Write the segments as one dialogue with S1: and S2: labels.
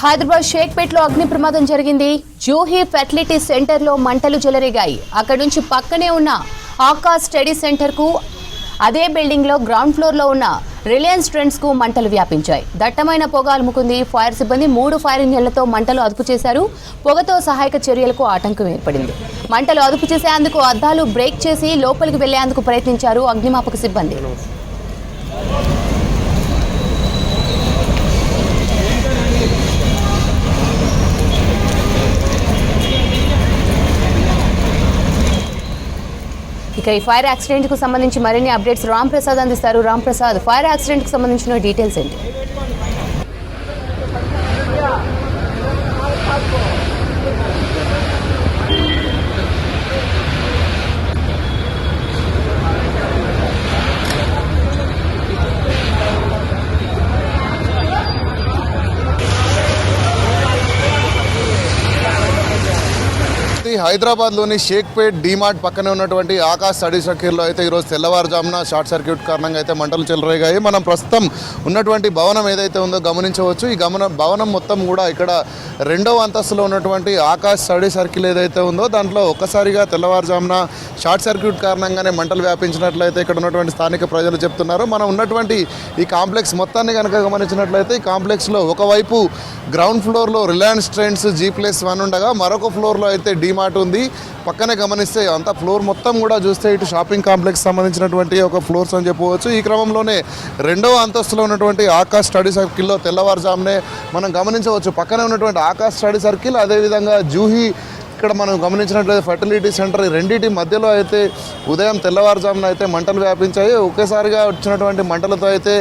S1: హైదరాబాద్ షేక్పేట్లో అగ్ని ప్రమాదం జరిగింది. జూహీ ఫెర్టిలిటీ సెంటర్లో మంటలు చెలరేగాయి. అక్కడి నుంచి పక్కనే ఉన్న ఆకాశ్ స్టడీ సెంటర్కు, అదే బిల్డింగ్లో గ్రౌండ్ ఫ్లోర్లో ఉన్న రిలయన్స్ ట్రెండ్స్కు మంటలు వ్యాపించాయి. దట్టమైన పొగ అలుముకుంది. ఫైర్ సిబ్బంది 3 ఫైర్ ఇంజన్లతో మంటలు అదుపు చేశారు. పొగతో సహాయక చర్యలకు ఆటంకం ఏర్పడింది. మంటలు అదుపు చేసేందుకు అద్దాలు బ్రేక్ చేసి లోపలికి వెళ్లేందుకు ప్రయత్నించారు అగ్నిమాపక సిబ్బంది. ఇక ఈ ఫైర్ యాక్సిడెంట్ కు సంబంధించి మరిన్ని అప్డేట్స్ రామ్ ప్రసాద్ అందిస్తారు. రామ్ ప్రసాద్, ఫైర్ యాక్సిడెంట్ కు సంబంధించిన డీటెయిల్స్ ఏంటి?
S2: హైదరాబాద్లోని షేక్పేట్ డీమార్ట్ పక్కనే ఉన్నటువంటి ఆకాశ్ స్టడీ సర్కిల్లో అయితే ఈరోజు తెల్లవారుజామున షార్ట్ సర్క్యూట్ కారణంగా అయితే మంటలు చెలరేగాయి. మనం ప్రస్తుతం ఉన్నటువంటి భవనం ఏదైతే ఉందో గమనించవచ్చు. ఈ భవనం మొత్తం కూడా ఇక్కడ 2వ అంతస్తులో ఉన్నటువంటి ఆకాశ్ స్టడీ సర్కిల్ ఏదైతే ఉందో దాంట్లో ఒక్కసారిగా తెల్లవారుజామున షార్ట్ సర్క్యూట్ కారణంగానే మంటలు వ్యాపించినట్లయితే ఇక్కడ ఉన్నటువంటి స్థానిక ప్రజలు చెప్తున్నారు. మనం ఉన్నటువంటి ఈ కాంప్లెక్స్ మొత్తాన్ని కనుక గమనించినట్లయితే ఈ కాంప్లెక్స్లో ఒకవైపు గ్రౌండ్ ఫ్లోర్లో రిలయన్స్ ట్రెండ్స్ G+1 ఉండగా మరొక ఫ్లోర్లో అయితే డీమార్ట్ ఉంది. పక్కనే గమనిస్తే అంతా ఫ్లోర్ మొత్తం కూడా చూస్తే ఇటు షాపింగ్ కాంప్లెక్స్ సంబంధించినటువంటి ఒక ఫ్లోర్స్ అని చెప్పవచ్చు. ఈ క్రమంలోనే 2వ అంతస్తులో ఉన్నటువంటి ఆకాశ్ స్టడీ సర్కిల్లో తెల్లవారుజామునే మనం గమనించవచ్చు. పక్కనే ఉన్నటువంటి ఆకాశ్ స్టడీ సర్కిల్, అదేవిధంగా జూహీ ఇక్కడ మనం గమనించినట్లయితే ఫెర్టిలిటీ సెంటర్, ఈ రెండింటి మధ్యలో అయితే ఉదయం తెల్లవారుజామున అయితే మంటలు వ్యాపించాయి. ఒకేసారిగా వచ్చినటువంటి మంటలతో అయితే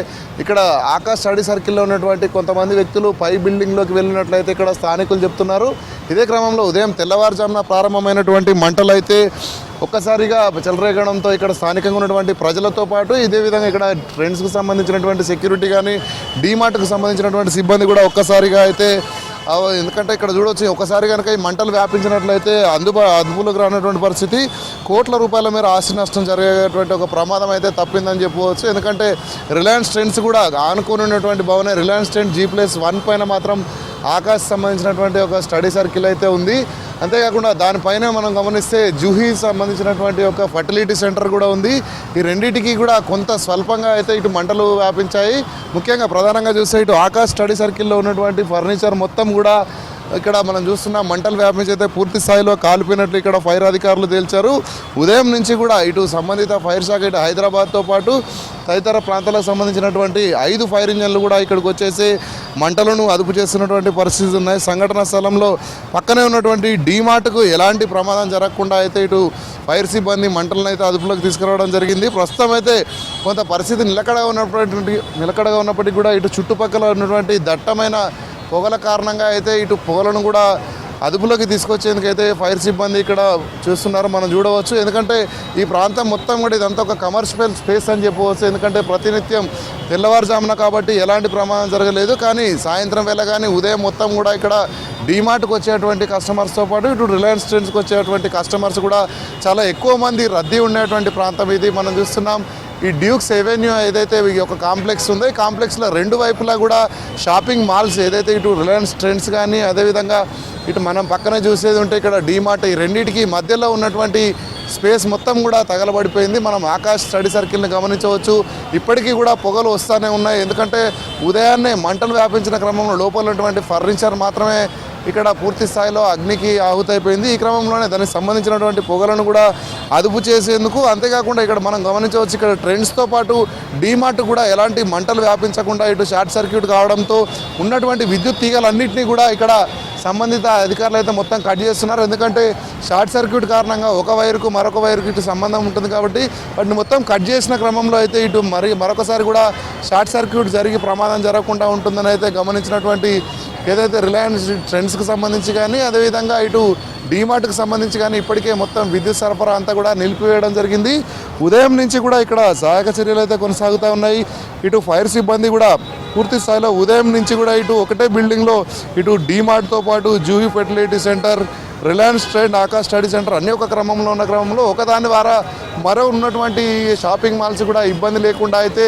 S2: ఇక్కడ ఆకాశ్ స్టడీ సర్కిల్లో ఉన్నటువంటి కొంతమంది వ్యక్తులు పై బిల్డింగ్లోకి వెళ్ళినట్లయితే ఇక్కడ స్థానికులు చెప్తున్నారు. ఇదే క్రమంలో ఉదయం తెల్లవారుజామున ప్రారంభమైనటువంటి మంటలు అయితే ఒక్కసారిగా చెలరేగడంతో ఇక్కడ స్థానికంగా ఉన్నటువంటి ప్రజలతో పాటు ఇదే విధంగా ఇక్కడ ట్రెండ్స్కి సంబంధించినటువంటి సెక్యూరిటీ కానీ డీమార్ట్కి సంబంధించినటువంటి సిబ్బంది కూడా ఒక్కసారిగా అయితే, ఎందుకంటే ఇక్కడ చూడవచ్చు ఒకసారి కనుక ఈ మంటలు వ్యాపించినట్లయితే అదుపులోకి రానటువంటి పరిస్థితి, కోట్ల రూపాయల మేర ఆస్తి నష్టం జరిగేటువంటి ఒక ప్రమాదం అయితే తప్పిందని చెప్పవచ్చు. ఎందుకంటే రిలయన్స్ ట్రెండ్స్ కూడా ఆనుకుని ఉన్నటువంటి భవనం రిలయన్స్ ట్రెండ్స్ G+1 పైన మాత్రం ఆకాశ్ సంబంధించినటువంటి ఒక స్టడీ సర్కిల్ అయితే ఉంది. అంతేకాకుండా దానిపైన మనం గమనిస్తే జూహీ సంబంధించినటువంటి ఒక ఫర్టిలిటీ సెంటర్ కూడా ఉంది. ఈ రెండింటికి కూడా కొంత స్వల్పంగా అయితే ఇటు మంటలు వ్యాపించాయి. ముఖ్యంగా ప్రధానంగా చూస్తే ఇటు ఆకాశ్ స్టడీ సర్కిల్లో ఉన్నటువంటి ఫర్నిచర్ మొత్తం కూడా ఇక్కడ మనం చూస్తున్న మంటలు వ్యాపించి అయితే పూర్తి స్థాయిలో కాలిపోయినట్లు ఇక్కడ ఫైర్ అధికారులు తేల్చారు. ఉదయం నుంచి కూడా ఇటు సంబంధిత ఫైర్ శాఖ ఇటు హైదరాబాద్తో పాటు తదితర ప్రాంతాలకు సంబంధించినటువంటి 5 ఫైర్ ఇంజన్లు కూడా ఇక్కడికి వచ్చేసి మంటలను అదుపు చేస్తున్నటువంటి పరిస్థితులు ఉన్నాయి. సంఘటన స్థలంలో పక్కనే ఉన్నటువంటి డీమార్ట్కు ఎలాంటి ప్రమాదం జరగకుండా అయితే ఇటు ఫైర్ సిబ్బంది మంటలను అయితే అదుపులోకి తీసుకురావడం జరిగింది. ప్రస్తుతం అయితే కొంత పరిస్థితి నిలకడగా ఉన్నప్పటికీ కూడా ఇటు చుట్టుపక్కల ఉన్నటువంటి దట్టమైన పొగల కారణంగా అయితే ఇటు పొగలను కూడా అదుపులోకి తీసుకొచ్చేందుకు అయితే ఫైర్ సిబ్బంది ఇక్కడ చూస్తున్నారు, మనం చూడవచ్చు. ఎందుకంటే ఈ ప్రాంతం మొత్తం కూడా ఇదంతా ఒక కమర్షియల్ స్పేస్ అని చెప్పవచ్చు. ఎందుకంటే ప్రతినిత్యం తెల్లవారుజామున కాబట్టి ఎలాంటి ప్రమాదం జరగలేదు. కానీ సాయంత్రం వేళ కానీ ఉదయం మొత్తం కూడా ఇక్కడ డీమార్ట్కి వచ్చేటువంటి కస్టమర్స్తో పాటు ఇటు రిలయన్స్ ట్రెండ్స్కి వచ్చేటువంటి కస్టమర్స్ కూడా చాలా ఎక్కువ మంది రద్దీ ఉండేటువంటి ప్రాంతం ఇది. మనం చూస్తున్నాం ఈ డ్యూక్స్ ఎవెన్యూ ఏదైతే ఒక కాంప్లెక్స్ ఉందో ఈ కాంప్లెక్స్లో 2 వైపులా కూడా షాపింగ్ మాల్స్ ఏదైతే ఇటు రిలయన్స్ ట్రెండ్స్ కానీ అదేవిధంగా ఇటు మనం పక్కన చూసేది ఉంటే ఇక్కడ డీమార్ట్, ఈ రెండింటికి మధ్యలో ఉన్నటువంటి స్పేస్ మొత్తం కూడా తగలబడిపోయింది. మనం ఆకాశ్ స్టడీ సర్కిల్ని గమనించవచ్చు. ఇప్పటికీ కూడా పొగలు వస్తూనే ఉన్నాయి. ఎందుకంటే ఉదయాన్నే మంటలు వ్యాపించిన క్రమంలో లోపల ఉన్నటువంటి ఫర్నిచర్ మాత్రమే ఇక్కడ పూర్తి స్థాయిలో అగ్నికి ఆహుతైపోయింది. ఈ క్రమంలోనే దానికి సంబంధించినటువంటి పొగలను కూడా అదుపు చేసేందుకు, అంతేకాకుండా ఇక్కడ మనం గమనించవచ్చు ఇక్కడ ట్రెండ్స్తో పాటు డీమార్ట్ కూడా ఎలాంటి మంటలు వ్యాపించకుండా ఇటు షార్ట్ సర్క్యూట్ కావడంతో ఉన్నటువంటి విద్యుత్ తీగలన్నింటినీ కూడా ఇక్కడ సంబంధిత అధికారులు అయితే మొత్తం కట్ చేస్తున్నారు. ఎందుకంటే షార్ట్ సర్క్యూట్ కారణంగా ఒక వైరుకు మరొక వైరుకు ఇటు సంబంధం ఉంటుంది కాబట్టి వాటిని మొత్తం కట్ చేసిన క్రమంలో అయితే ఇటు మరొకసారి కూడా షార్ట్ సర్క్యూట్ జరిగి ప్రమాదం జరగకుండా ఉంటుందని అయితే గమనించినటువంటి ఏదైతే రిలయన్స్ ట్రెండ్స్కి సంబంధించి కానీ అదేవిధంగా ఇటు డీమార్ట్కి సంబంధించి కానీ ఇప్పటికే మొత్తం విద్యుత్ సరఫరా అంతా కూడా నిలిపివేయడం జరిగింది. ఉదయం నుంచి కూడా ఇక్కడ సహాయక చర్యలు అయితే కొనసాగుతూ ఉన్నాయి. ఇటు ఫైర్ సిబ్బంది కూడా పూర్తి స్థాయిలో ఉదయం నుంచి కూడా ఇటు ఒకటే బిల్డింగ్లో ఇటు డీమార్ట్తో పాటు Juhi fertility centre, Reliance trade, Akash study centre అన్నీ ఒక క్రమంలో ఉన్న క్రమంలో ఒకదాని ద్వారా మరో ఉన్నటువంటి షాపింగ్ మాల్స్ కూడా ఇబ్బంది లేకుండా అయితే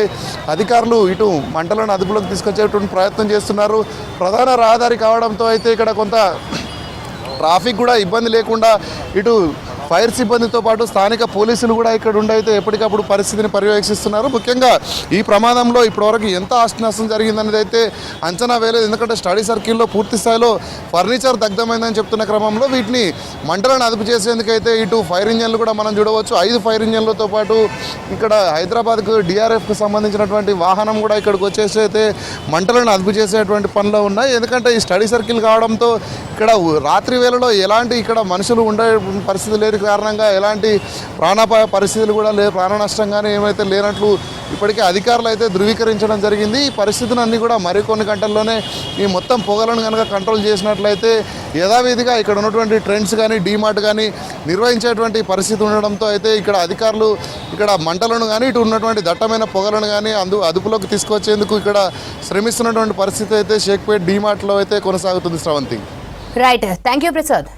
S2: అధికారులు ఇటు మంటలను అదుపులోకి తీసుకొచ్చేటువంటి ప్రయత్నం చేస్తున్నారు. ప్రధాన రహదారి కావడంతో అయితే ఇక్కడ కొంత ట్రాఫిక్ కూడా ఇబ్బంది లేకుండా ఇటు ఫైర్ సిబ్బందితో పాటు స్థానిక పోలీసులు కూడా ఇక్కడ ఉండి అయితే ఎప్పటికప్పుడు పరిస్థితిని పర్యవేక్షిస్తున్నారు. ముఖ్యంగా ఈ ప్రమాదంలో ఇప్పటివరకు ఎంత ఆస్తి నష్టం జరిగిందనేది అయితే అంచనా వేయలేదు. ఎందుకంటే స్టడీ సర్కిల్లో పూర్తి స్థాయిలో ఫర్నిచర్ దగ్ధమైందని చెప్తున్న క్రమంలో వీటిని మంటలను అదుపు చేసేందుకైతే ఇటు ఫైర్ ఇంజన్లు కూడా మనం చూడవచ్చు. 5 ఫైర్ ఇంజన్లతో పాటు ఇక్కడ హైదరాబాద్కు డిఆర్ఎఫ్కి సంబంధించినటువంటి వాహనం కూడా ఇక్కడికి వచ్చేసి అయితే మంటలను అదుపు చేసేటువంటి పనిలో ఉన్నాయి. ఎందుకంటే ఈ స్టడీ సర్కిల్ కావడంతో ఇక్కడ రాత్రి వేళలో ఎలాంటి ఇక్కడ మనుషులు ఉండే పరిస్థితి లేదు కారణంగా ఎలాంటి ప్రాణాపాయ పరిస్థితులు కూడా ప్రాణ నష్టం కానీ ఏమైతే లేనట్లు ఇప్పటికే అధికారులు అయితే ధృవీకరించడం జరిగింది. ఈ పరిస్థితిని అన్నీ కూడా మరికొన్ని గంటల్లోనే ఈ మొత్తం పొగలను కనుక కంట్రోల్ చేసినట్లయితే యథావిధిగా ఇక్కడ ఉన్నటువంటి ట్రెండ్స్ కానీ డీమార్ట్ కానీ నిర్వహించేటువంటి పరిస్థితి ఉండడంతో అయితే ఇక్కడ అధికారులు ఇక్కడ మంటలను కానీ ఇటు ఉన్నటువంటి దట్టమైన పొగలను కానీ అదుపులోకి తీసుకొచ్చేందుకు ఇక్కడ శ్రమిస్తున్నటువంటి పరిస్థితి అయితే షేక్పేట్ డీమార్ట్లో అయితే కొనసాగుతుంది. Sravanthi.
S1: Right, thank you Prasad.